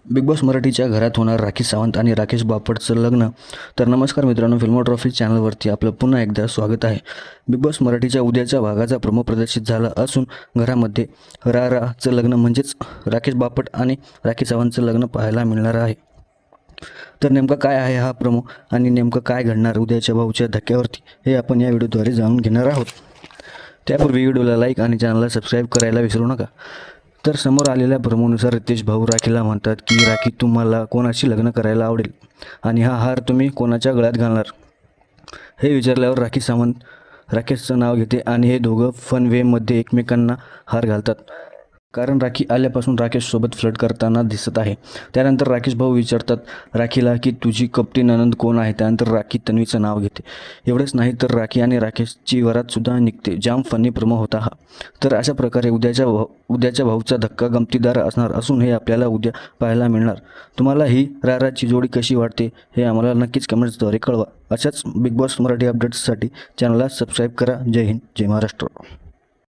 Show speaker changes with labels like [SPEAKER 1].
[SPEAKER 1] Big boss मराठीच्या घरात होणार राखी सावंत आणि राकेश बापटचं लग्न. तर नमस्कार मित्रांनो, फिल्मो ट्रॉफी चॅनलवरती आपलं पुन्हा एकदा स्वागत आहे. बिग बॉस मराठीच्या उद्याच्या भागाचा प्रोमो प्रदर्शित झाला असून घरामध्ये राचं लग्न म्हणजेच राकेश बापट आणि राखी सावंतचं लग्न पाहायला मिळणार आहे. तर नेमका काय आहे हा प्रोमो आणि नेमकं काय घडणार उद्याच्या भाऊच्या धक्क्यावरती हे आपण या व्हिडिओद्वारे जाणून घेणार आहोत. त्यापूर्वी व्हिडिओला लाईक आणि चॅनलला सबस्क्राईब करायला विसरू नका. तर समोर आलेल्या प्रोमोनुसार रितेश भाऊ राखीला म्हणतात की राखी, तुम्हाला कोणाशी लग्न करायला आवडेल आणि हा हार तुम्ही कोणाच्या गळ्यात घालणार, हे विचारल्यावर राखी सावंत राकेशचं नाव घेते आणि हे दोघं फन वेमध्ये एकमेकांना हार घालतात, कारण राखी आल्यापासून राकेशसोबत फ्लर्ट करताना दिसत आहे. त्यानंतर राकेश भाऊ विचारतात राखीला की तुझी कपटी ननंद कोण आहे. त्यानंतर राखी तन्वीचं नाव घेते. एवढंच नाही तर राखी आणि राकेशची वरातसुद्धा निघते. जाम फनी प्रोमो होता हा. तर अशा प्रकारे उद्याच्या भाऊचा धक्का गमतीदार असणार असून हे आपल्याला उद्या पाहायला मिळणार. तुम्हाला ही राराची जोडी कशी वाटते हे आम्हाला नक्कीच कमेंट्सद्वारे कळवा. अशाच बिग बॉस मराठी अपडेट्ससाठी चॅनलला सबस्क्राईब करा. जय हिंद, जय महाराष्ट्र.